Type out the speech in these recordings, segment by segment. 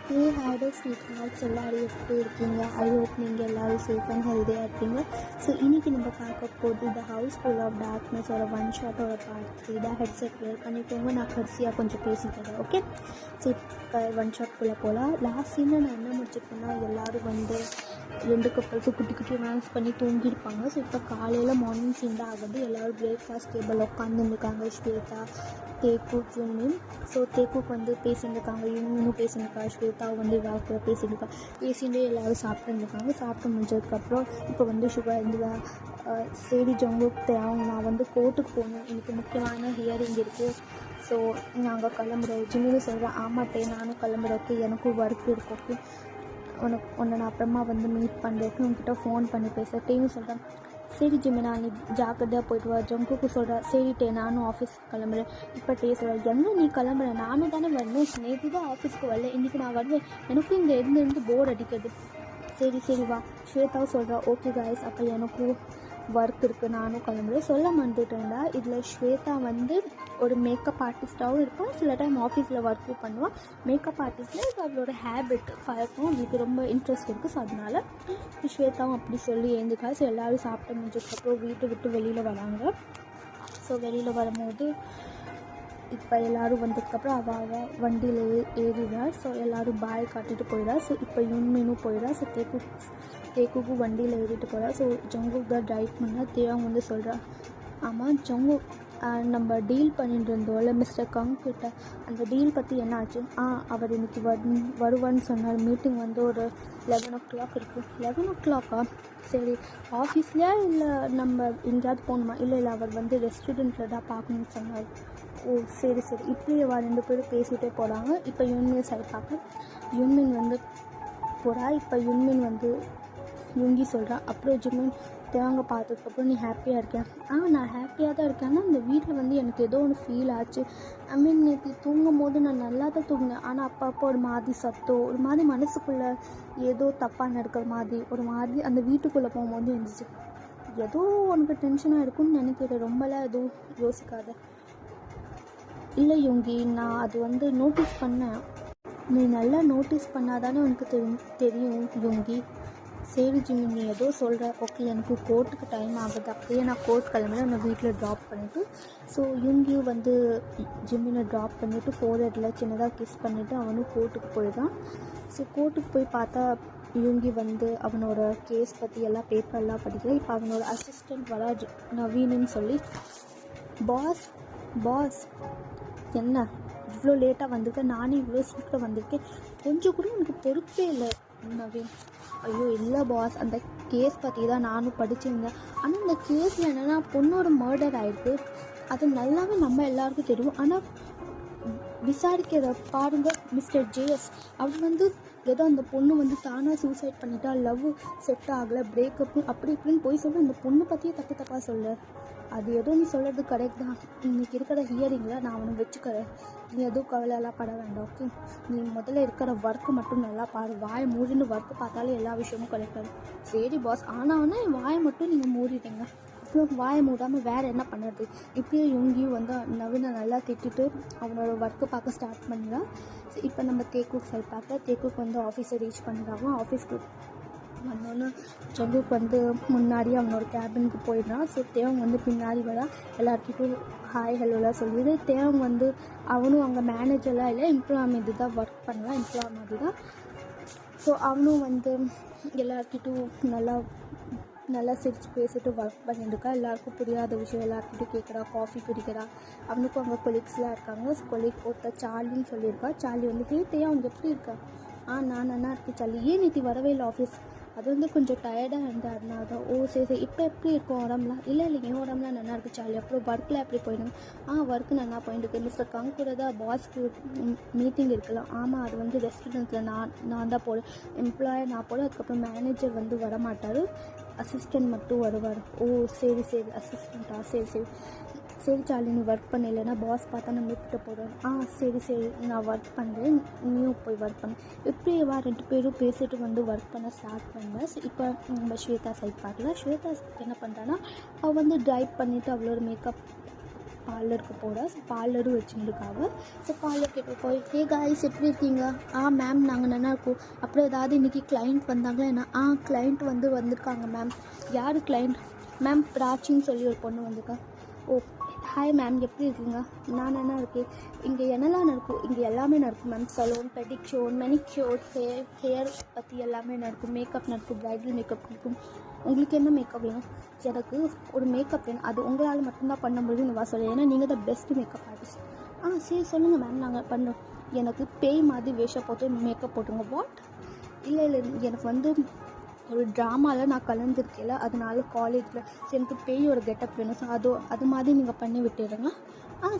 ஹே ஹேடோ sweet hearts, எல்லோரும் எப்படி இருக்கீங்க? ஐ ஹோப் நீங்கள் எல்லோரும் சேஃப் அண்ட் ஹெல்த்தியாக இருப்பீங்க. ஸோ இன்றைக்கி நம்ம பார்க்க போது த ஹவுஸ் ஃபுல் ஆஃப் டார்க்னஸோட ஒன் ஷாட்டோட பார்ட் 3 தான். ஹெட்செட் கிளியர் பண்ணிக்கோங்க, நான் கடைசியாக கொஞ்சம் பேசிக்கிறேன். ஓகே, ஸோ இப்போ ஒன் ஷாட்குள்ளே போகலாம். லாஸ்ட் சீனில் நான் என்ன முடிச்சிருக்கேன்னா, எல்லோரும் வந்து 2 கப்பல்ஸும் குட்டி குட்டி ரொமான்ஸ் பண்ணி தூங்கியிருப்பாங்க. ஸோ இப்போ காலையில் மார்னிங் சீன் தான் ஆகுது. எல்லோரும் பிரேக்ஃபாஸ்ட் டேபிள் உட்காந்துருக்காங்க. ஸ்வேதா, தேக்கு, யூமின். ஸோ தேக்குக்கு வந்து பேசியிருக்காங்க, யூமினும் பேசியிருக்கா, ஸ்வேதாவும் வந்து வாக்கில் பேசியிருக்கா. பேசிட்டு எல்லோரும் சாப்பிட்டுருக்காங்க. சாப்பிட்டு முடிஞ்சதுக்கப்புறம் இப்போ வந்து சுகர் இந்த சரி ஜங்குக்கு தேவை, நான் வந்து கோர்ட்டுக்கு போகணும், எனக்கு முக்கியமான ஹியரிங் இருக்குது, ஸோ நாங்கள் கிளம்புறோம். ஜிம்மின்னு சொல்கிறேன், ஆமாட்டே நானும் கிளம்புறதுக்கு, எனக்கும் ஒர்க் இருக்கு, உன்னை நான் அப்புறமா வந்து மீட் பண்ணுறதுக்கு உங்ககிட்ட ஃபோன் பண்ணி பேசுகிறேன்னு சொல்கிறேன். சரி ஜிமினா, நீ ஜாக்கிரதையாக போய்ட்டு வா. ஜங்குக்கு சொல்கிறேன், சரிட்டே நானும் ஆஃபீஸ்க்கு கிளம்புறேன். இப்போ சொல்கிறேன், எங்கே நீ கிளம்புற? நானும் தானே வரணும், நேற்று தான் ஆஃபீஸ்க்கு வரல, இன்றைக்கி நான் வருவேன், எனக்கும் இங்கே இருந்து போர் அடிக்கிறது. சரி வா. ஸ்வேதாவும் சொல்கிறா, ஓகே காய்ஸ், அப்போ எனக்கும் ஒர்க் இருக்குது, நானும் கிளம்புறேன். சொல்ல வந்துட்டேன்டா, இதில் ஸ்வேதா வந்து ஒரு மேக்கப் ஆர்டிஸ்ட்டாகவும் இருப்பான், சில டைம் ஆஃபீஸில் ஒர்க்கும் பண்ணுவான். மேக்கப் ஆர்டிஸ்ட்டில் இது அவளோட ஹேபிட் பழக்கம், அவளுக்கு ரொம்ப இன்ட்ரெஸ்ட் இருக்குது. ஸோ அதனால் ஸ்வேதாவும் அப்படி சொல்லி எழுந்துக்கா. ஸோ எல்லோரும் சாப்பிட்டு முடிஞ்சதுக்கப்புறம் வீட்டை விட்டு வெளியில் வராங்க. ஸோ வெளியில் வரும்போது இப்போ எல்லோரும் வந்ததுக்கப்புறம் அவள் வண்டியில் ஏறிடுறாள். ஸோ எல்லோரும் பாய் காட்டிட்டு போயிடா. ஸோ இப்போ யூன்மீனும் போயிடா. ஸோ தேக்குக்கும் வண்டியில் ஏறிட்டு போகிறா. ஸோ ஜங்குக்கு தான் ட்ரைவ் பண்ணால் தேவங்க வந்து சொல்கிறா, ஆமாம் ஜங்கு, நம்ம டீல் பண்ணிட்டு இருந்தோம்ல மிஸ்டர் கங்கிட்ட, அந்த டீல் பற்றி என்ன ஆச்சு? அவர் இன்றைக்கி வருவான்னு சொன்னார். மீட்டிங் வந்து ஒரு 11 o'clock இருக்குது. 11 o'clock-ஆ? சரி, ஆஃபீஸ்லையா இல்லை நம்ம எங்கேயாவது போகணுமா? இல்லை அவர் வந்து ரெஸ்டாரண்ட்டில் தான் பார்க்கணுன்னு சொன்னார். ஓ சரி இப்படியே 2 பேரும் பேசிகிட்டே போகிறாங்க. இப்போ யூன்மின் சைட் பார்க்க யூன்மின் வந்து போகிறா. இப்போ யூன்மின் வந்து யுங்கி சொல்கிறான், அப்புறம் ஜிமின் தேவங்க பார்த்ததுக்கப்புறம் நீ ஹாப்பியாக இருக்கேன்? நான் ஹாப்பியாக தான் இருக்கேன். ஆனால் இந்த வீட்டில் வந்து எனக்கு ஏதோ ஒன்று ஃபீல் ஆச்சு. நேற்று தூங்கும் போது நான் நல்லா தான் தூங்கினேன், ஆனால் அப்பப்போ ஒரு மாதிரி சத்தம், ஒரு மாதிரி மனசுக்குள்ளே ஏதோ தப்பாக நடக்கிற மாதிரி, ஒரு மாதிரி அந்த வீட்டுக்குள்ளே போகும்போது இருந்துச்சு. ஏதோ உனக்கு டென்ஷனாக இருக்கும்னு நினைக்கிறேன், ரொம்பலாம் எதுவும் யோசிக்காத. இல்லை யுங்கி, நான் அது வந்து நோட்டீஸ் பண்ணேன். நீ நல்லா நோட்டீஸ் பண்ணாதானே உனக்கு தெரியும் யுங்கி. சரி ஜிம்மி, நீ ஏதோ சொல்கிற, ஓகே எனக்கு கோர்ட்டுக்கு டைம் ஆகுது, அப்படியே நான் கோர்ட் கிளம்புறேன், என்னை வீட்டில் ட்ராப் பண்ணிவிட்டு. ஸோ யுங்கியும் வந்து ஜிம்மினை ட்ராப் பண்ணிவிட்டு ஃபோர்ஹெட்டில் சின்னதாக கிஸ் பண்ணிவிட்டு அவனும் கோர்ட்டுக்கு போயிடுறான். ஸோ கோர்ட்டுக்கு போய் பார்த்தா யுங்கி வந்து அவனோட கேஸ் பற்றி எல்லாம் பேப்பர்லாம் படிக்கிறான். இப்போ அவனோட அசிஸ்டண்ட் வரா, நவீனுன்னு சொல்லி. பாஸ் என்ன இவ்வளோ லேட்டாக வந்திருக்கேன்? நானே இவ்வளோ சீக்கிரம் வந்திருக்கேன், கொஞ்சம் கூட எனக்கு பொறுப்பே இல்லை நவீன். ஐயோ இல்லை பாஸ், அந்த கேஸ் பற்றி தான் நானும் படிச்சிருந்தேன். ஆனால் இந்த கேஸில் என்னென்னா பொண்ணோட மர்டர் ஆகிருக்கு, அது நல்லாவே நம்ம எல்லாருக்கும் தெரியும். ஆனால் விசாரிக்கிற பாருங்கள் மிஸ்டர் ஜேஎஸ், அவர் வந்து ஏதோ அந்த பொண்ணு வந்து தானாக சூசைட் பண்ணிட்டா, லவ் செட் ஆகலை, பிரேக்கப்பு அப்படி இப்படின்னு போய் சொல்லி அந்த பொண்ணு பற்றியே தப்பாக சொல்ல. அது ஏதோ நீ சொல்கிறது கரெக்ட் தான். இன்றைக்கி இருக்கிற ஹியரிங்கில் நான் அவனை வச்சுக்கிறேன், நீ எதுவும் கவலையெல்லாம் பட வேண்டாம். ஓகே, நீ முதல்ல இருக்கிற ஒர்க்கு மட்டும் நல்லா பாரு, வாயை மூடின்னு ஒர்க்கு பார்த்தாலே எல்லா விஷயமும் கரெக்டாக. சரி பாஸ், ஆனால் என் வாயை மட்டும் நீங்கள் மூடிட்டீங்க, அப்புறம் வாயை மூடாமல் வேறு என்ன பண்ணுறது? இப்படியே யுங்கியும் வந்து நவீனை நல்லா திட்டிட்டு அவனோட ஒர்க்கு பார்க்க ஸ்டார்ட் பண்ணிடலாம். இப்போ நம்ம தேக்குக்கு சைட் பார்க்க தேக்குக்கு வந்து ஆஃபீஸை ரீச் பண்ணிடுறாங்க. ஆஃபீஸ்க்கு வந்தோன்னே ஜங்குக்கு வந்து முன்னாடி அவனோட கேபினுக்கு போயிடுறான். ஸோ தேவங்க வந்து பின்னாடி வரா, எல்லாருக்கிட்டும் ஹாய் ஹலோலாம் சொல்லிடு. தேவங்க வந்து அவனும் அங்கே மேனேஜர்லாம் இல்லை, எம்ப்ளாய் இது தான் ஒர்க் பண்ணலாம், எம்ப்ளாய் மாதிரி தான். ஸோ அவனும் வந்து எல்லாருக்கிட்டும் நல்லா சிரித்து பேசிட்டு ஒர்க் பண்ணிட்டுருக்கா. எல்லாருக்கும் புரியாத விஷயம் எல்லாருக்கிட்டும் கேட்குறா, காஃபி குடிக்கிறா. அவனுக்கும் அங்கே கொலீக்ஸ்லாம் இருக்காங்க. கொலீக் ஒருத்தர் சார்லின்னு சொல்லியிருக்கா. சார்லி வந்து தேவையா அவங்க எப்படி இருக்கா? நான் நல்லா இருக்கு சார்லி. ஏன் நேற்று வரவே இல்லை ஆஃபீஸ்? அது வந்து கொஞ்சம் டயர்டாக இருந்தால் அதனால தான். ஓ சரி இப்போ எப்படி இருக்கும் உடம்புலாம்? இல்லை என் உடம்புலாம் நல்லா இருக்குது சார்லி. அப்புறம் ஒர்க்கில் எப்படி போயிடுங்க? ஒர்க்கு நல்லா போயிட்டுருக்கு. மிஸ்டர் கங் கூட தான் பாஸ்க்கு மீட்டிங் இருக்கலாம். ஆமாம், அது வந்து ரெஸ்டாரண்ட்டில் நான் தான் போகிறேன், எம்ப்ளாயர் நான் போகிறேன். அதுக்கப்புறம் மேனேஜர் வந்து வரமாட்டார், அசிஸ்டண்ட் மட்டும் வருவார். ஓ சரி அசிஸ்டண்ட்டா? சரி சார்லி, நீ ஒர்க் பண்ண, இல்லைன்னா பாஸ் பார்த்தா நம்ம விட்டுட்டு போகிறோம். சரி நான் ஒர்க் பண்ணுறேன், நீயும் போய் ஒர்க் பண்ண. இப்படியே 2 பேரும் பேசிட்டு வந்து ஒர்க் பண்ண ஸ்டார்ட் பண்ணேன். இப்போ நம்ம ஸ்வேதா சைட் பார்க்கலாம். ஸ்வேதா என்ன பண்ணுறான்னா, அவள் வந்து ட்ரைவ் பண்ணிவிட்டு அவளோட மேக்கப் பார்லருக்கு போகிறா. ஸோ பார்லரும் வச்சுருக்காங்க. ஸோ பார்லர் கிட்ட போய் ஹே காய்ஸ் எப்படி இருக்கீங்க? மேம் நாங்கள் நல்லா இருக்கோம். அப்புறம் ஏதாவது இன்றைக்கி கிளைண்ட் வந்தாங்களா என்ன? கிளைண்ட் வந்திருக்காங்க மேம். யார் கிளைண்ட்? மேம் பிராச்சின்னு சொல்லி ஒரு பொண்ணு வந்திருக்கா. ஓ ஹாய் மேம் எப்படி இருக்கீங்க? நான் என்ன இருக்கேன், இங்கே என்னெல்லாம் நடக்கும்? இங்கே எல்லாமே நடக்கும் ma'am. Salon, pedicure, manicure, hair பற்றி எல்லாமே நடக்கும். மேக்கப் நடக்கும், ப்ரைடல் மேக்கப் இருக்கும். உங்களுக்கு என்ன மேக்கப் வேணும்? எனக்கு ஒரு மேக்கப் வேணும், அது உங்களால் மட்டும்தான் பண்ண முடியும் வா சொல்ல, ஏன்னா நீங்கள் தான் பெஸ்ட்டு மேக்கப் ஆர்டிஸ்ட். சரி சொல்லுங்கள் மேம் நாங்கள் பண்ணோம். எனக்கு பேய் மாதிரி வேஷம் போட்டு மேக்கப் போட்டுருங்க. வாட்? இல்லை எனக்கு வந்து ஒரு ட்ராமாவில் நான் கலந்துருக்கேன், அதனால காலேஜில் எனக்கு பேய் ஒரு கெட்டப் வேணும். ஸோ அது மாதிரி நீங்கள் பண்ணி விட்டுடுங்க.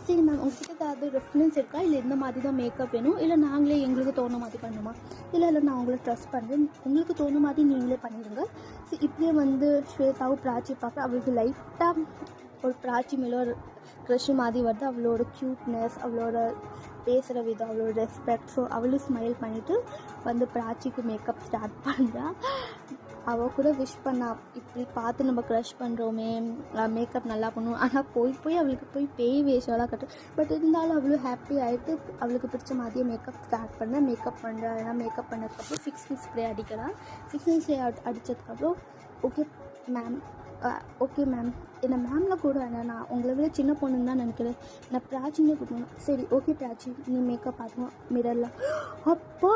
சரி மேம் உங்கள்கிட்ட ஏதாவது ரெஃபரன்ஸ் இருக்கா? இல்லை இந்த மாதிரி தான் மேக்கப் வேணும், இல்லை நாங்களே எங்களுக்கு தோணு மாதிரி பண்ணுமா? இல்லை நான் உங்களை ட்ரஸ்ட் பண்ணுறேன், உங்களுக்கு தோணு மாதிரி நீங்களே பண்ணிடுங்க. ஸோ இப்படியே வந்து ஸ்வேதாவும் பிராச்சி பார்க்க அவளுக்கு லைட்டாக ஒரு பிராச்சி மேலே ஒரு க்ரஷ் மாதிரி வருது. அவளோட க்யூட்னஸ், அவளோட பேசுகிற விதம், அவளோட ரெஸ்பெக்ட். ஸோ அவளும் ஸ்மைல் பண்ணிவிட்டு வந்து பிராச்சிக்கு மேக்கப் ஸ்டார்ட் பண்ணுறா. அவள் கூட விஷ் பண்ணா, இப்படி பார்த்து நம்ம க்ரஷ் பண்ணுறோமே, மேக்கப் நல்லா பண்ணுவோம். ஆனால் போய் அவளுக்கு பேய் வேஷம்லாம் கட்டு. பட் இருந்தாலும் அவளும் ஹாப்பி ஆகிட்டு அவளுக்கு பிடிச்ச மாதிரியே மேக்கப் ஸ்டார்ட் பண்ண. மேக்கப் பண்ணுறா. ஏன்னா மேக்கப் பண்ணதுக்கப்புறம் ஃபிக்ஸிங் ஸ்ப்ரே அடிக்கிறா. ஃபிக்ஸிங் ஸ்ப்ரே அடித்ததுக்கப்புறம் ஓகே மேம் என்னை மேமில் கூட வேணாம், நான் உங்களை விட சின்ன பொண்ணுன்னு தான் நினைக்கிறேன், நான் பிராச்சினே கூப்பிடணும். சரி ஓகே பிராச்சி, நீ மேக்கப் பார்க்கணும் மிரரில். அப்பா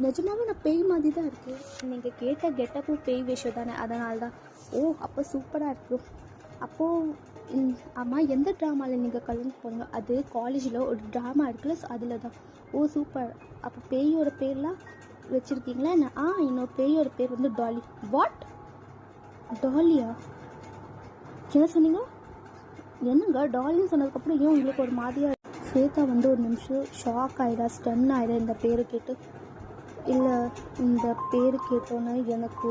நிஜமாவே நான் பேய் மாதிரி தான் இருக்கேன். நீங்கள் கேட்ட கெட்டப்பும் பேய் வேஷம் தானே, அதனால தான். அப்போ சூப்பராக இருக்கும். அப்போது ஆமாம் எந்த ட்ராமாவில் நீங்கள் கலந்து போங்க? அது காலேஜில் ஒரு ட்ராமா இருக்குல்ல, அதில் தான். சூப்பர். அப்போ பேயோட பேர்லாம் வச்சுருக்கீங்களா என்ன? இன்னொரு பேயோட பேர் வந்து டாலி. வாட்? டாலியா? என்ன சொன்னீங்க? என்னங்க டாலின்னு சொன்னதுக்கப்புறம் ஏன் உங்களுக்கு ஒரு மாதிரியாக? ஸ்வேதா வந்து ஒரு நிமிஷம் ஷாக் ஆகிடா, ஸ்டன் ஆகிடா இந்த பேரை கேட்டு. இல்லை இந்த பேர் கேட்டோன்னே எனக்கு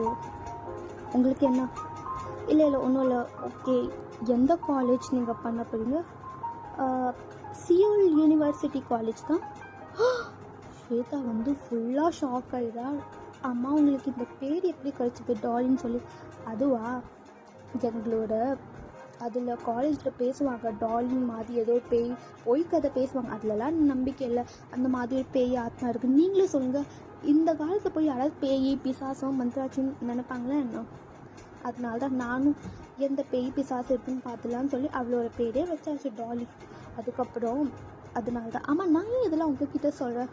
உங்களுக்கு என்ன? இல்லை ஒன்றும் இல்லை. ஓகே எந்த காலேஜ் நீங்கள் பண்ண போகிறீங்க? சியோல் யூனிவர்சிட்டி காலேஜ் தான். ஸ்வேதா வந்து ஃபுல்லாக ஷாக் ஆகிடா. அம்மா உங்களுக்கு இந்த பேர் எப்படி கிடச்சிது டாலின்னு சொல்லி? அதுவா, எங்களோட அதில் காலேஜில் பேசுவாங்க டாலின் மாதிரி ஏதோ பொய் கதை பேசுவாங்க, அதிலலாம் நம்பிக்கை இல்லை. அந்த மாதிரி ஒரு பேய் ஆத்மா இருக்குது. நீங்களே சொல்லுங்கள், இந்த காலத்தில் போய் யாராவது பேய் பிசாசம் மந்திராச்சின்னு நினைப்பாங்களா என்ன? அதனால தான் நானும் எந்த பேய் பிசாசம் இருக்குன்னு பார்த்துலான்னு சொல்லி அவளோட பேரே வச்சாச்சு டாலி. அதுக்கப்புறம் அதனால தான். நான் ஏன் இதெல்லாம் உங்ககிட்ட சொல்கிறேன்?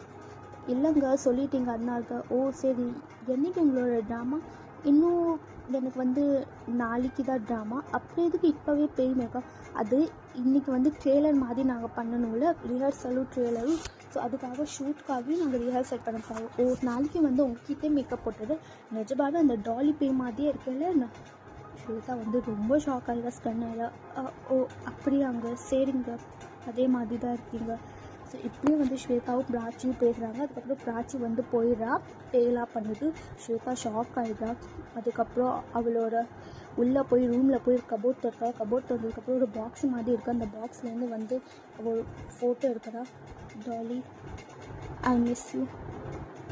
இல்லைங்க சொல்லிட்டீங்க அதனால தான். சரி என்றைக்கு உங்களோட ட்ராமா? இன்னும் எனக்கு வந்து நாளைக்கு தான் ட்ராமா. அப்புறம் எதுக்கு இப்போவே பேய் மேக்கப்? அது இன்றைக்கி வந்து ட்ரெய்லர் மாதிரி நாங்கள் பண்ணணும்ல, ரிஹர்சலும் ட்ரெய்லரும். ஸோ அதுக்காக ஷூட்காகவும் நாங்கள் ரிஹர்சல் பண்ண போகிறோம். நாளைக்கு வந்து உங்ககிட்டே மேக்கப் போட்டது நிஜமாக அந்த டாலி பேய் மாதிரியே இருக்குல்ல. நான் ஸ்வேதா வந்து ரொம்ப ஷாக் ஆகிட, ஸ்டன் ஆகிட. அப்படியாங்க, சரிங்க அதே மாதிரி தான் இருக்கீங்க. ஸோ இப்படியே வந்து ஸ்வேதாவும் பிராச்சியும் பேசுகிறாங்க. அதுக்கப்புறம் பிராச்சி வந்து போயிடுறா, பேலாம் பண்ணுது. ஸ்வேதா ஷாக் ஆகிடுறா. அதுக்கப்புறம் அவளோட உள்ளே போய் ரூமில் போய் கபோர்ட் திறக்கா. கபோர்ட் திறந்ததுக்கப்புறம் ஒரு பாக்ஸ் மாதிரி இருக்குது. அந்த பாக்ஸ்லேருந்து வந்து ஒரு ஃபோட்டோ இருக்கிறா. Dolly I miss you.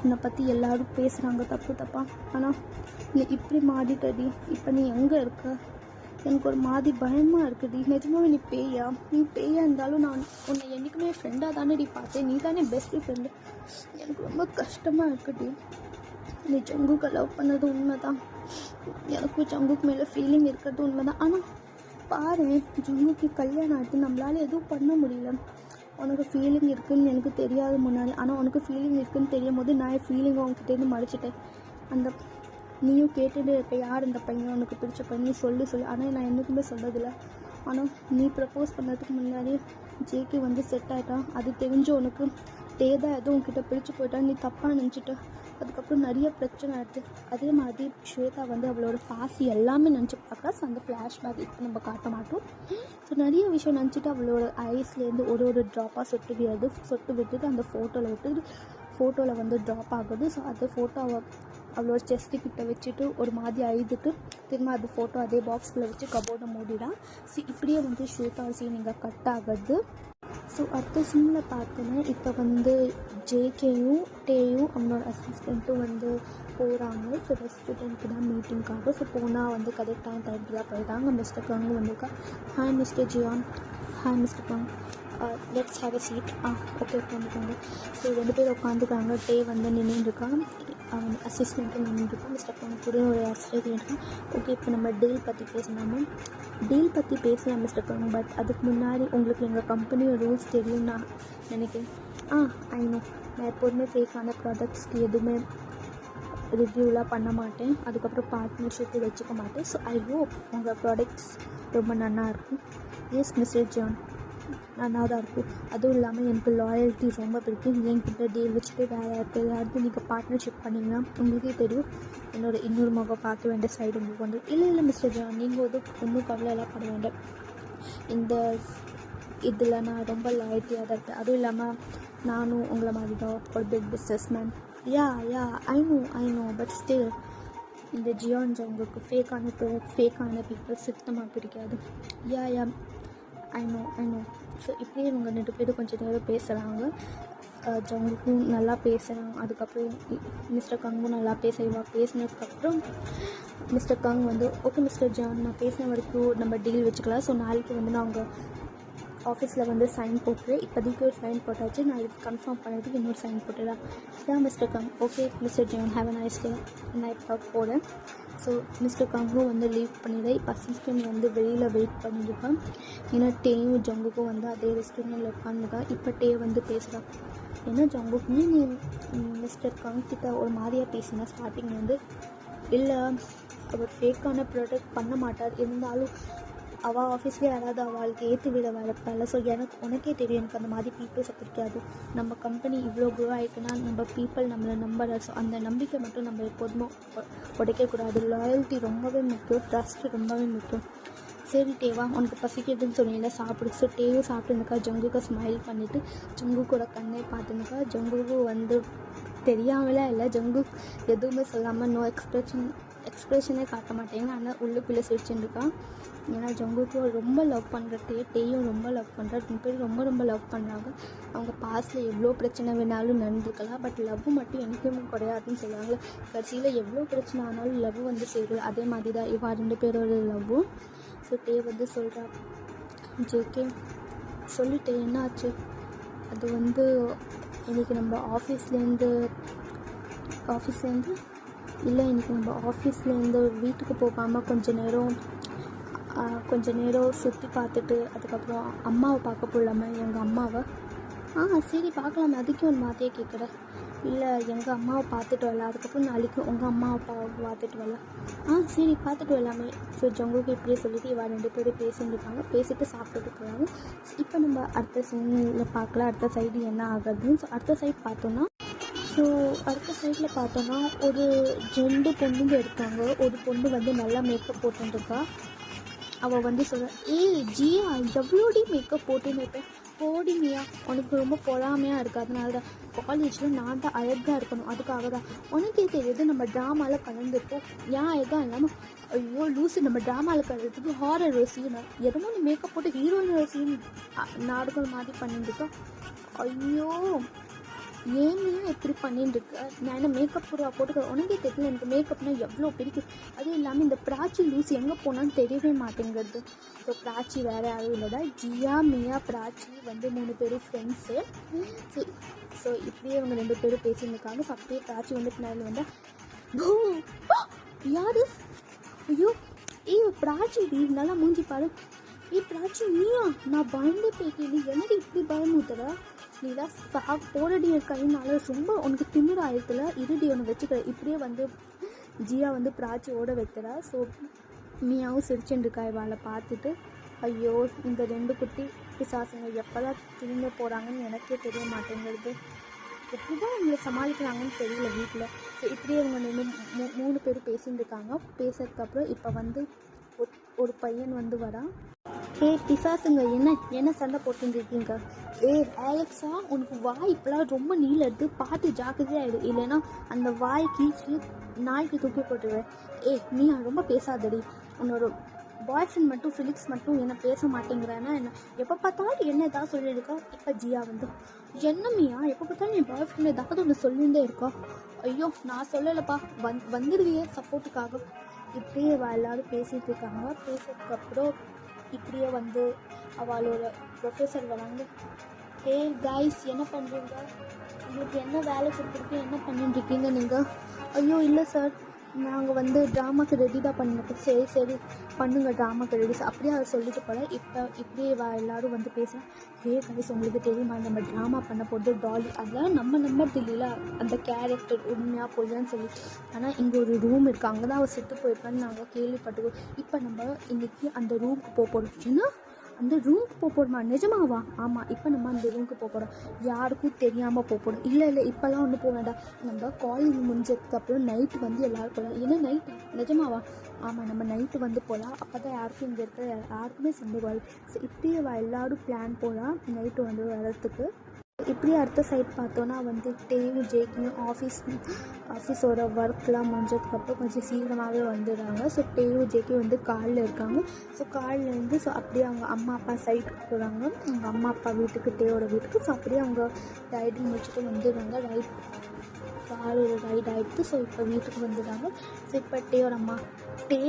உன்னை பற்றி எல்லோரும் பேசுகிறாங்க தப்பாக, ஆனால் நீ இப்படி மாறிட்டடி. இப்போ நீ எங்கே இருக்க? எனக்கு ஒரு மாதிரி பயமாக இருக்குடி. நிஜமாவே நீ பேயா? நீ பேயா இருந்தாலும் நான் உன்னை என்றைக்குமே ஃப்ரெண்டாக தானே பார்த்தேன். நீ தானே பெஸ்ட்டு ஃப்ரெண்டு. எனக்கு ரொம்ப கஷ்டமாக இருக்குடி. நீ ஜங்குக்கு லவ் பண்ணது உண்மை தான், எனக்கும் ஜங்குக்கு மேலே ஃபீலிங் இருக்கிறது உண்மை தான். ஆனால் பாரு, ஜங்குக்கு கல்யாணம் ஆகிட்டு நம்மளால் எதுவும் பண்ண முடியல. உனக்கு ஃபீலிங் இருக்குதுன்னு எனக்கு தெரியாது முன்னாடி, ஆனால் உனக்கு ஃபீலிங் இருக்குதுன்னு தெரியும் போது நான் என் ஃபீலிங்கை உங்ககிட்டேருந்து மறைச்சிட்டேன். அந்த நீயும் கேட்டுட்டு இருப்ப, யார் இந்த பையன் உனக்கு பிடிச்ச பையன் சொல்லி ஆனால் நான் என்றைக்குமே சொன்னதில்லை. ஆனால் நீ ப்ரப்போஸ் பண்ணுறதுக்கு முன்னாடி ஜேகே வந்து செட் ஆகிட்டான். அது தெரிஞ்சு உனக்கு தான் எதுவும் உங்ககிட்ட பிடிச்சி போயிட்டா, நீ தப்பாக நினச்சிட்ட. அதுக்கப்புறம் நிறைய பிரச்சனை ஆகிடுது. அதே மாதிரி ஸ்வேதா வந்து அவளோட பாசி எல்லாமே நினச்சி பார்க்குறா. ஸோ அந்த ஃப்ளாஷ்பேக் இப்போ நம்ம காட்ட மாட்டோம். ஸோ நிறைய விஷயம் நினச்சிட்டு அவளோட ஐஸ்லேருந்து ஒரு ட்ராப்பாக சொட்டு விட்டுட்டு அந்த ஃபோட்டோவில் வந்து ட்ராப் ஆகுது. ஸோ அந்த ஃபோட்டோவை அவளோட செஸ்ட்டுக்கிட்ட வச்சுட்டு ஒரு மாதிரி அழுதுட்டு திரும்ப அது ஃபோட்டோ அதே பாக்ஸில் வச்சு கபோர்டை மூடிடான். ஸோ இப்படியே வந்து ஸ்வேதா சீன் இங்கே கட் ஆகுது. ஸோ அடுத்த சீனில் பார்த்தோன்னா இப்போ வந்து ஜேகேயும் டேயும் அவனோட அசிஸ்டண்ட்டும் வந்து போகிறாங்க. ஸோ ரெஸ்டாரண்ட்டுக்கு தான் மீட்டிங்காக. ஸோ போனால் வந்து கரெக்டான டைமுக்கு தான் போயிட்டாங்க. மிஸ்டர் கங்கு வந்திருக்கா. Hi mister Jian. Hi mister Kang, let's have a seat. Okay உட்காந்துக்காங்க. ஸோ 2 பேர் உட்காந்துக்காங்க. டே வந்து நின்றுருக்கான், அவன் அசிஸ்டண்ட்டும் நின்றுருக்கான். மிஸ்டர் காங் கூட ஒரு அசிஸ்டன்ட் இருக்கான். ஓகே, இப்போ நம்ம டீல் பற்றி பேசலாமா? டீல் பற்றி பேசலாம் மிஸ்டர் காங், பட் அதுக்கு முன்னாடி உங்களுக்கு எங்கள் கம்பெனியோட ரூல்ஸ் தெரியும் நான் நினைக்கிறேன். ஐ நோ, நான் எப்போதுமே ஃபேக்கான ப்ராடக்ட்ஸ்க்கு எதுவுமே ரிவ்யூலாம் பண்ண மாட்டேன், அதுக்கப்புறம் பார்ட்னர்ஷிப்பு வச்சுக்க மாட்டேன். ஸோ ஐ ஹோப் உங்கள் ப்ராடக்ட்ஸ் ரொம்ப நல்லா இருக்கும். எஸ் மிஸ்டர் ஜான், நல்லா தான் இருக்கும். அதுவும் இல்லாமல் எனக்கு லாயல்ட்டி ரொம்ப பிடிக்கும். என்கிட்ட டீல் வச்சுட்டு வேறு யாருக்கும் நீங்கள் பார்ட்னர்ஷிப் பண்ணிங்கன்னா உங்களுக்கே தெரியும் இன்னொரு முகம் பார்க்க வேண்டிய சைடு உங்களுக்கு வந்து. இல்லை மிஸ்டர் ஜான், நீங்கள் ஒன்றும் கவலையெல்லாம் பண்ண வேண்டாம். இந்த இதில் நான் ரொம்ப லாயல்ட்டியாக தான் இருக்கேன். அதுவும் இல்லாமல் நானும் உங்களை மாதிரி தான் ஒரு big business man. Yeah I know but still இந்த ஜியான் ஜங்குக்கு ஃபேக்கான ப்ராடக்ட், ஃபேக்கான பீப்புள் சுத்தமாக பிடிக்காது. யா ஐ நோ. ஸோ இப்படியே இவங்க 2 பேரும் கொஞ்சம் நேரம் பேசுகிறாங்க. ஜங்குக்கும் நல்லா பேசுகிறாங்க. அதுக்கப்புறம் மிஸ்டர் கங்கும் நல்லா பேசினதுக்கப்புறம் மிஸ்டர் கங் வந்து ஓகே மிஸ்டர் ஜான், நான் பேசின வரைக்கும் நம்ம டீல் வச்சுக்கலாம். ஸோ நாளைக்கு வந்து நான் உங்கள் ஆஃபீஸில் வந்து சைன் போட்டு, இப்போதைக்கு ஒரு சைன் போட்டாச்சு, நாளைக்கு கன்ஃபார்ம் பண்ணிவிட்டு இன்னொரு சைன் போட்டுடலாம். இதான் mister Kang. Okay mister John, have a nice day. நான் இப்போ போகிறேன். ஸோ மிஸ்டர் கங்கும் வந்து லீவ் பண்ணிடுறேன். இப்போ அசிஸ்டன்ட் வந்து வெளியில் வெயிட் பண்ணியிருக்கான். ஏன்னா டேயும் ஜங்குக்கும் வந்து அதே ரெஸ்டாரண்ட்டில் உட்காந்துருக்கான். இப்போ டே வந்து பேசுகிறான். ஏன்னா ஜங்குக்கு நீ மிஸ்டர் கங் கிட்ட ஒரு மாதிரியாக பேசினா ஸ்டார்டிங் வந்து, இல்லை அவர் ஃபேக்கான ப்ராடக்ட் பண்ண மாட்டார், இருந்தாலும் அவள் ஆஃபீஸ்லேயே யாராவது அவளுக்கு ஏற்று விட வரப்பால. ஸோ உனக்கே தெரியும் எனக்கு அந்த மாதிரி பீப்புள்ஸை பிடிக்காது. நம்ம கம்பெனி இவ்வளோ க்ரோ ஆகிட்டுனா நம்ம பீப்புள் நம்மளை நம்புற. ஸோ அந்த நம்பிக்கை மட்டும் நம்ம எப்போதுமே உடைக்கக்கூடாது. லாயல்ட்டி ரொம்பவே முக்கியம், ட்ரஸ்ட்டு ரொம்பவே முக்கியம். சரி டேவா, உனக்கு பசிக்கிறதுன்னு சொன்னீங்களா, சாப்பிடு. ஸோ டேவும் சாப்பிட்டுருக்கா. ஜங்குக்கு ஸ்மைல் பண்ணிவிட்டு ஜங்குக்கூட கண்ணே பார்த்துருக்கா. ஜங்குக்கு வந்து தெரியாமலே இல்லை, ஜங்கு எதுவுமே சொல்லாமல் நோ எக்ஸ்ப்ரெஷனே காட்ட மாட்டேங்க, ஆனால் உள்ளுக்குள்ளே சிரிச்சுருக்கான். ஏன்னா ஜங்குக்கு ரொம்ப லவ் பண்ணுற டேயும் ரொம்ப லவ் பண்ணுறா. 2 பேரும் ரொம்ப லவ் பண்ணுறாங்க. அவங்க பாஸ்டில் எவ்வளோ பிரச்சனை வேணாலும் நடந்துக்கலாம், பட் லவ் மட்டும் என்றைக்குமே குறையாதுன்னு சொல்லுவாங்க. கடைசியில் எவ்வளோ பிரச்சனை ஆனாலும் லவ் வந்து சேரும். அதே மாதிரி தான் இவா 2 பேரோட லவ்வும். ஸோ டே வந்து சொல்கிறா, ஜேகே சொல்லிட்டேன் என்ன ஆச்சு? அது வந்து இன்றைக்கி நம்ம ஆஃபீஸ்லேருந்து இல்லை, இன்றைக்கி நம்ம ஆஃபீஸ்லேருந்து வீட்டுக்கு போகாமல் கொஞ்ச நேரம் சுற்றி பார்த்துட்டு அதுக்கப்புறம் அம்மாவை பார்க்க போகலாமா, எங்கள் அம்மாவை? சரி பார்க்கலாம். அதுக்கும் ஒரு மாதிரியே கேட்குறேன். இல்லை, எங்கள் அம்மாவை பார்த்துட்டு வரலாம், அதுக்கப்புறம் நாளைக்கு உங்கள் அம்மாவை பார்த்துட்டு வரலாம். சரி பார்த்துட்டு வரலாமே. ஸோ ஜங்குக்கு இப்படியே சொல்லிவிட்டு இவா 2 பேரும் பேசிட்டுருக்காங்க. பேசிட்டு சாப்பிட்டுட்டு போகிறாங்க. இப்போ நம்ம அடுத்த சீனில் பார்க்கலாம், அடுத்த சைடு என்ன ஆகுதுன்னு. ஸோ அடுத்த சைடில் பார்த்தோன்னா ஒரு 2 பொண்ணுங்க இருக்காங்க. ஒரு பொண்ணு வந்து நல்லா மேக்கப் போட்டுருக்கா. அவள் வந்து சொல்கிறேன், ஜியா எவ்வளோடி மேக்கப் போட்டுன்னு இருப்பேன், போடிமியா, உனக்கு ரொம்ப பொறாமையாக இருக்குது, அதனால தான் காலேஜில் நான் தான் அழகாக இருக்கணும், அதுக்காக தான். உனக்கே தெரியுது நம்ம ட்ராமாவில் கலந்துருப்போம், ஏன் அழகாக இல்லாமல் ஐயோ லூஸு, நம்ம ட்ராமாவில் கலந்துறதுக்கு ஹாரர் சீன் எதமோ நீ மேக்கப் போட்டு ஹீரோயின் சீன் நாடகம் மாதிரி பண்ணிட்டுருக்கோம். ஐயோ ஏன் எப்படி பண்ணிட்டுருக்கு? நான் என்ன மேக்கப் போட்டுக்க? உனக்கே தெரியல எனக்கு மேக்கப்னால் எவ்வளோ பிடிக்கும். அதுவும் இல்லாமல் இந்த பிராச்சி லூஸ் எங்கே போனான்னு தெரியவே மாட்டேங்கிறது. ஸோ பிராச்சி வேறு யாரும் இல்லைடா, ஜியா மியா பிராச்சி வந்து 3 பேரும் ஃப்ரெண்ட்ஸு. ஸோ இப்படியே அவங்க 2 பேரும் பேசியிருக்காங்க. ஸோ அப்படியே பிராச்சி வந்து பின்னாடி வந்தால் யாரு? ஐயோ பிராச்சி நல்லா மூஞ்சி பாரு. பிராச்சி நீயா? நான் பயந்தே போயிட்டேன். நீ என்னடி இப்படி பயமுத்துற? நீதான் போரடி கையினால ரொம்ப உனக்கு திமிர ஆயிரத்தில் இருடி ஒன்று வச்சுக்கிற. இப்படியே வந்து ஜியா வந்து பிராச்சி ஓட வைக்கிறா. ஸோ மியாவும் சிரிச்சுருக்கா இவாளை பார்த்துட்டு. ஐயோ இந்த 2 குட்டி பிசாசுங்க எப்போதான் திரும்ப போகிறாங்கன்னு எனக்கே தெரிய மாட்டேங்கிறது. எப்படி தான் இவங்களை சமாளிக்கிறாங்கன்னு தெரியல வீட்டில். ஸோ இப்படியே இவங்க 3 பேர் பேசிட்டுருக்காங்க. பேசுறதுக்கப்புறம் இப்போ வந்து ஒரு பையன் வந்து வரான். பிசாசுங்க என்ன சண்டை போட்டுருக்கீங்க? ஆலெக்ஸா, உனக்கு வாய் இப்போலாம் ரொம்ப நீளது, பார்த்து ஜாக்கிரதையாகிடு, இல்லைன்னா அந்த வாய் கீழ்ச்சி நாய்க்கு தூக்கி போட்டுருவேன். நீ ரொம்ப பேசாதடி. உன்னோட பாய் ஃப்ரெண்ட் மட்டும் ஃபிலிக்ஸ் மட்டும் என்ன பேச மாட்டேங்கிறான்னா என்ன? எப்போ பார்த்தாலும் என்ன ஏதாவது சொல்லியிருக்கா. இப்போ ஜியா வந்து என்னம்மியா எப்போ பார்த்தாலும் என் பாய் ஃப்ரெண்ட் ஏதாவது ஒன்று சொல்லியிருந்தே இருக்கா. ஐயோ நான் சொல்லலைப்பா, வந்துடுவியே சப்போர்ட்டுக்காக. இப்படியே எல்லோரும் பேசிகிட்டு இருக்காங்க. பேசுறதுக்கப்புறம் இப்படியே வந்து அவளோட ப்ரொஃபஸர் வராங்க. ஏ காய்ஸ், என்ன பண்ணுறீங்க? உங்களுக்கு என்ன வேலை கொடுத்துருக்கேன், என்ன பண்ணிட்டு இருக்கீங்க நீங்கள்? ஐயோ இல்லை சார், நாங்கள் வந்து ட்ராமாக்கு ரெடி தான் பண்ணிருக்கோம். சரி சரி பண்ணுங்கள், ட்ராமாக்கு ரெடி சார். அப்படியே அவர் சொல்லிட்டு போல. இப்படியே எல்லோரும் வந்து பேசலாம். ஏ கைஸ், உங்களுக்கு தெரியுமா நம்ம ட்ராமா பண்ண போகிறது டாலி, அதெல்லாம் நம்ம நம்பர் தெரியல அந்த கேரக்டர் உண்மையாக பொய்யான்னு சொல்லி. ஆனால் இங்கே ஒரு ரூம் இருக்குது, அங்கே தான் அவர் செத்து போயிருக்கான்னு நாங்கள் கேள்விப்பட்டுக்கோம். இப்போ நம்ம இன்றைக்கி அந்த ரூமுக்கு போகிறோம். ஏன்னா அந்த ரூமுக்கு போகிறோமா? நிஜமாவா? ஆமாம், இப்போ நம்ம அந்த ரூமுக்கு போகிறோம். யாருக்கும் தெரியாமல் போகிறோம். இல்லை இப்போல்லாம் ஒன்றும் போக வேண்டாம். நம்ம காலேஜ் முடிஞ்சதுக்கப்புறம் நைட்டு வந்து எல்லோரும் போகலாம். ஏன்னா நைட்டு நிஜமாவா? ஆமாம், நம்ம நைட்டு வந்து போகலாம். அப்போ தான் யாருக்கும் இங்கே இருக்கிற யாருக்குமே சந்தேகம். ஸோ இப்படியே எல்லோரும் பிளான் போகலாம் நைட்டு வந்து வரத்துக்கு. இப்படி அடுத்த சைட் பார்த்தோன்னா வந்து டேவும் ஜேக்கியும் ஆஃபீஸோட ஒர்க்லாம் முடிஞ்சதுக்கப்புறம் கொஞ்சம் சீக்கிரமாகவே வந்துடுறாங்க. ஸோ டேவும் ஜேக்கியும் வந்து காலில் இருக்காங்க. ஸோ காலிலேருந்து ஸோ அப்படியே அவங்க அம்மா அப்பா சைட்டுக்கு போகிறாங்க. அவங்க அம்மா அப்பா வீட்டுக்கு, டேவோட வீட்டுக்கு. ஸோ அப்படியே அவங்க ரைடிங் முடிச்சுட்டு வந்துடுறாங்க. காலையில் ரைட் ஆகிடுது. ஸோ இப்போ வீட்டுக்கு வந்துடுறாங்க. ஸோ இப்போ டேவோட அம்மா, டே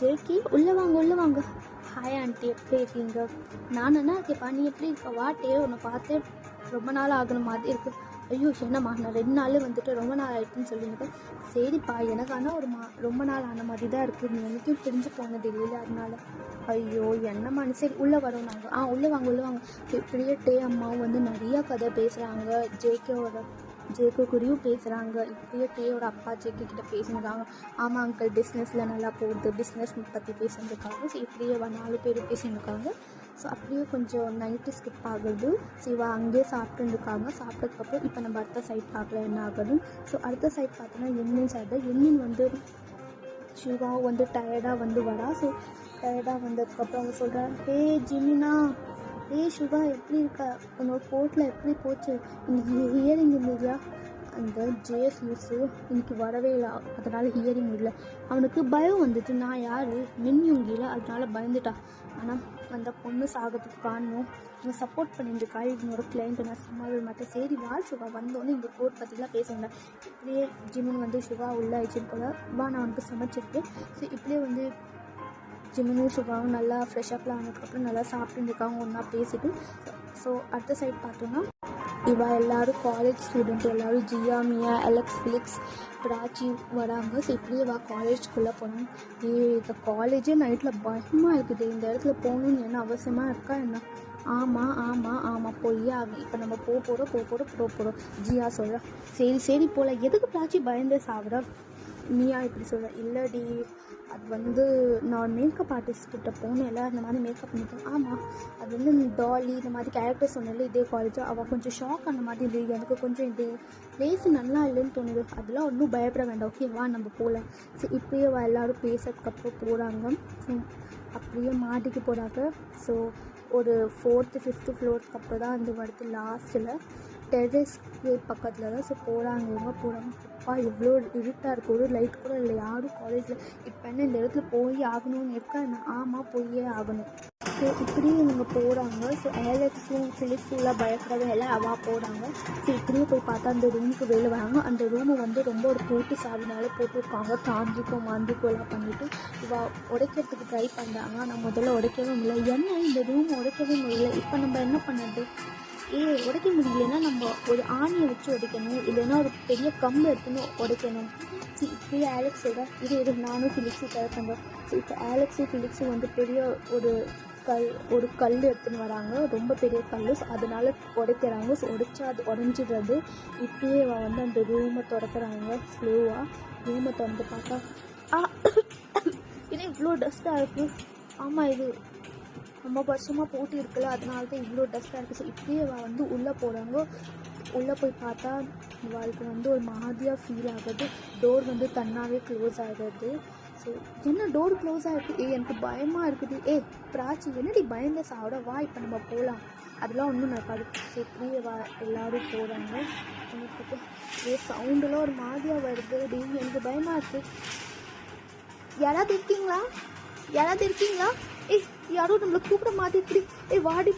ஜேக்கி உள்ளே வாங்க. ஹாய் ஆண்டி, எப்படி இருக்கீங்க? நான் என்ன இருக்கேப்பா, நீ எப்படி இருக்க? வா டே, உன்னை பார்த்து ரொம்ப நாள் ஆகணும் மாதிரி இருக்குது. ஐயோ என்னம்மா, நான் 2 நாள் வந்துட்டு ரொம்ப நாள் ஆகிட்டுன்னு சொல்லியிருக்கேன். சரிப்பா, எனக்கு ஆனால் ரொம்ப நாள் ஆன மாதிரி தான் இருக்குது. நீ எனக்கும் பிரிஞ்சு போனது இல்லைல்ல, அதனால. ஐயோ என்னம்மா, சரி உள்ளே வரோம் நாங்கள். உள்ளே வாங்க. இப்படியே டே அம்மாவும் வந்து நிறையா கதை பேசுகிறாங்க. ஜேக்கோ கூடயும் பேசுகிறாங்க. இப்படியே டேயோட அப்பா ஜேக்கோ கிட்ட பேசியிருக்காங்க. ஆமாம் அங்கிள், பிஸ்னஸில் நல்லா போகுது, பிஸ்னஸ் பற்றி பேசியிருக்காங்க. ஸோ இப்படியே 4 பேர் பேசியிருக்காங்க. ஸோ அப்படியே கொஞ்சம் நைட்டு ஸ்கிப் ஆகுது. ஸோ இவள் அங்கேயே சாப்பிட்டுருக்காங்க. சாப்பிட்டதுக்கப்புறம் இப்போ நம்ம அடுத்த சைட் பார்க்கலாம் என்ன ஆகுதுன்னு. ஸோ அடுத்த சைட் பார்த்தோன்னா எம்மின் சைடு. எம்மின் வந்து சிவா வந்து டயர்டாக வந்து வரா. ஸோ டயர்டாக வந்ததுக்கப்புறம் அவங்க சொல்கிறாங்க, ஹே ஜிமினா, சிவா எப்படி இருக்கா? உன்னோட கோர்ட்டில் எப்படி போச்சு? இன்னைக்கு ஹியரிங் இருந்ததுயா? அந்த ஜேஎஸ் மிஸ்ஸு இன்னைக்கு வரவே இல்லை, அதனால் ஹியரிங் இல்லை. அவனுக்கு பயம் வந்துட்டு. நான் யார், மின்யுங்கியில், அதனால பயந்துட்டா. ஆனால் அந்த பொண்ணு சாகிறதுக்கு காரணம் இவன் சப்போர்ட் பண்ணியிருக்கா, இவனோட கிளைண்ட்டு. நான் சும்மாவே மாட்டேன். சரி வா சிவா, வந்தோன்னே இந்த கோர்ட் பற்றிலாம் பேச வேண்டாம். இப்படியே ஜிமின் வந்து சிவா உள்ளே ஆயிடுச்சுன்னு போல. வா, நான் அவனுக்கு சமைச்சிருக்கேன். ஸோ இப்படியே வந்து ஜிமினும் சிவாவும் நல்லா ஃப்ரெஷ்அப்லாம் ஆனதுக்கப்புறம் நல்லா சாப்பிட்டுருக்காங்க, ஒன்றா பேசிட்டு. ஸோ அடுத்த சைட் பார்த்தோன்னா எல்லோரும் காலேஜ் ஸ்டூடெண்ட் எல்லோரும் ஜியா, மியா, அலெக்ஸ், ஃபிலிக்ஸ், பிராச்சி வராங்க. ஸோ இப்படியே காலேஜ்குள்ளே போனாங்க. இந்த காலேஜே நைட்டில் பயமாக இருக்குது. இந்த இடத்துல போகணுன்னு என்ன அவசியமாக இருக்கா என்ன? ஆமாம் பொய்யா. இப்போ நம்ம போகிறோம் ஜியா சொல்கிறா. சரி போல். எதுக்கு பிராச்சி பயந்து சாப்பிட்ற? மியா இப்படி சொல்கிற. இல்லடி, அது வந்து நான் மேக்கப் ஆர்டிஸ்ட்கிட்ட போனேன்ல, இந்த மாதிரி மேக்கப் பண்ணிட்டேன். ஆமாம், அது வந்து டாலி இந்த மாதிரி கேரக்டர் சொன்னால இதே காலேஜ். அவள் கொஞ்சம் ஷாக் ஆன மாதிரி இருந்தது. எனக்கு கொஞ்சம் இது லேஸு நல்லா இல்லைன்னு தோணுது. அதெல்லாம் ஒன்றும் பயப்பட வேண்டாம், ஓகேவா, நம்ம போகலாம். ஸோ இப்படியே எல்லோரும் பேசுறதுக்கப்புறம் போகிறாங்க. ஸோ அப்படியே மாட்டிக்கு போகிறாங்க. ஸோ ஒரு 4th 5th ஃப்ளோருக்கு அப்புறம் தான் அந்த வருது லாஸ்ட்டில் டெரஸ்க்கு பக்கத்தில் தான். ஸோ போகிறாங்க. அப்பா எவ்வளோ இருட்டாக இருக்குது, ஒரு லைட் கூட இல்லை, யாரும் காலேஜில். இப்போ என்ன இந்த இடத்துல போய் ஆகணும்னு இருக்கா என்ன? ஆமாம், போயே ஆகணும். ஸோ இப்படியே இவங்க போகிறாங்க. ஸோ அலெக்ஸும் ஃபிலிக்ஸும் பயப்படவே இல்லை, அவள் போகிறாங்க. ஸோ இப்படியே போய் பார்த்தா அந்த ரூமுக்கு வெளியே வராங்க. அந்த ரூமை வந்து ரொம்ப ஒரு போட்டு சாவினால போட்டுருக்காங்க. மாந்திக்கோ எல்லாம் பண்ணிவிட்டு இவள் உடைக்கிறதுக்கு ட்ரை பண்ணுறாங்க. ஆனால் முதல்ல உடைக்கவே முடியல. என்ன இந்த ரூம் உடைக்கவே முடியல, இப்போ நம்ம என்ன பண்ணுறது? உடைக்க முடியலன்னா நம்ம ஒரு ஆணியை வச்சு உடைக்கணும், இல்லைன்னா ஒரு பெரிய கம்பு எடுத்துன்னு உடைக்கணும். சரி இப்படியே ஆலெக்ஸ் சொல்கிறேன், இது நானும் ஃபிலிக்ஸும் ட்ரை பண்ணுறோம். ஸோ இப்போ ஆலெக்ஸும் ஃபிலிக்ஸும் வந்து பெரிய ஒரு கல் எடுத்துன்னு வராங்க, ரொம்ப பெரிய கல். ஸோ அதனால் உடைக்கிறாங்க. ஸோ உடைச்சா அது உடஞ்சிடுறது. இப்படியே வந்து அந்த ரூமை திறக்கிறாங்க. ஸ்லோவாக ரூமை திறந்து பார்த்தா இது இவ்வளோ டஸ்ட்டாக இருக்குது. ஆமாம், இது ரொம்ப வருஷமாக போட்டு இருக்குல்ல, அதனால தான் இவ்வளோ டஸ்ட்டாக இருக்குது. ஸோ இப்படியே வந்து உள்ளே போகிறாங்க. உள்ளே போய் பார்த்தா அவளுக்கு வந்து ஒரு மாதிரியாக ஃபீல் ஆகுது. டோர் வந்து தன்னாவே க்ளோஸ் ஆகிடுது. ஸோ என்ன டோர் க்ளோஸ் ஆகிருக்கு? எனக்கு பயமாக இருக்குது. பிராச்சி என்னடி பயந்த சாப்பிட, வா இப்போ நம்ம போகலாம், அதெல்லாம் ஒன்றும் நடக்காது. ஸோ இப்படியே எல்லோரும் போகிறாங்க. எனக்கு சவுண்டெல்லாம் ஒரு மாதிரியாக வருது. எனக்கு பயமாக இருக்குது. யாராவது இருக்கீங்களா? யாரோ நம்மளை கூப்பிட மாட்டேங்குது, வாடி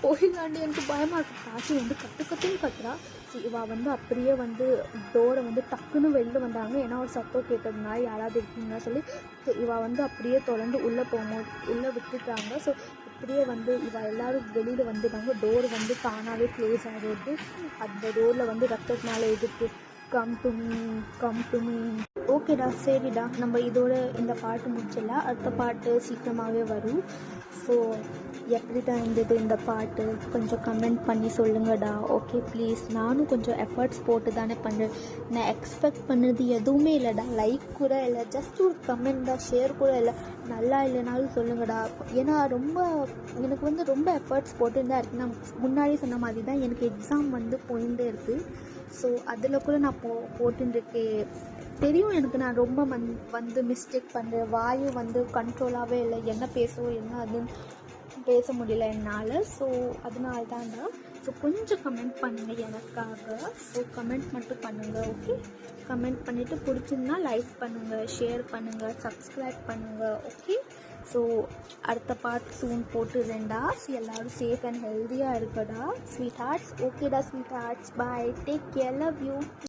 போயிடலான்னு எனக்கு பயமாக இருக்குது. பாட்டி வந்து கற்றுன்னு கத்துறா. ஸோ இவள் வந்து அப்படியே வந்து டோரை வந்து டக்குன்னு வெளில வந்தாங்க. ஏன்னா ஒரு சத்தம் கேட்டதுனால யாராவது இருக்கீங்கன்னா சொல்லி. ஸோ இவள் வந்து அப்படியே தொடர்ந்து உள்ளே விட்டுட்டாங்க. ஸோ அப்படியே வந்து இவள் எல்லோரும் வெளியில் வந்துட்டாங்க. டோர் வந்து தானாகவே க்ளோஸ் ஆகிடுது. அந்த டோரில் வந்து ரத்தத்தினால எதிர்த்து கம் டு மீ. ஓகேடா, சரிடா, நம்ம இதோட இந்த பாட்டு முடிச்சிடலாம். அடுத்த பாட்டு சீக்கிரமாகவே வரும். ஸோ எப்படிடா இருந்தது இந்த பாட்டு கொஞ்சம் கமெண்ட் பண்ணி சொல்லுங்கடா. Okay please. நானும் கொஞ்சம் எஃபர்ட்ஸ் போட்டு தானே பண்ணுறேன். நான் எக்ஸ்பெக்ட் பண்ணது எதுவுமே இல்லைடா. லைக் கூட இல்லை, ஜஸ்ட் ஒரு கமெண்ட் தான், ஷேர் கூட இல்லை. நல்லா இல்லைனாலும் சொல்லுங்கடா. ஏன்னா எனக்கு வந்து ரொம்ப எஃபர்ட்ஸ் போட்டுன்னு தான் இருக்குது. நான் முன்னாடி சொன்ன மாதிரி தான் எனக்கு எக்ஸாம் வந்து போயிட்டே இருக்குது. ஸோ அதில் கூட நான் போட்டுருக்கேன். தெரியும் எனக்கு நான் ரொம்ப வந்து மிஸ்டேக் பண்ணுறேன். வாயும் வந்து கண்ட்ரோலாகவே இல்லை. என்ன பேசவும் என்ன அதுன்னு பேச முடியல என்னால். ஸோ அதனால தான்டா. ஸோ கொஞ்சம் கமெண்ட் பண்ணுங்கள் எனக்காக. ஸோ கமெண்ட் மட்டும் பண்ணுங்கள். ஓகே, கமெண்ட் பண்ணிவிட்டு பிடிச்சிருந்தா லைக் பண்ணுங்கள், ஷேர் பண்ணுங்கள், சப்ஸ்கிரைப் பண்ணுங்கள். ஓகே, ஸோ அடுத்த பார்ட் சூன் போட்டுறேன்டா. ஸோ எல்லோரும் சேஃப் அண்ட் ஹெல்த்தியாக இருக்கடா ஸ்வீட் ஹார்ட்ஸ். ஓகேடா sweet hearts, bye, take care, love you.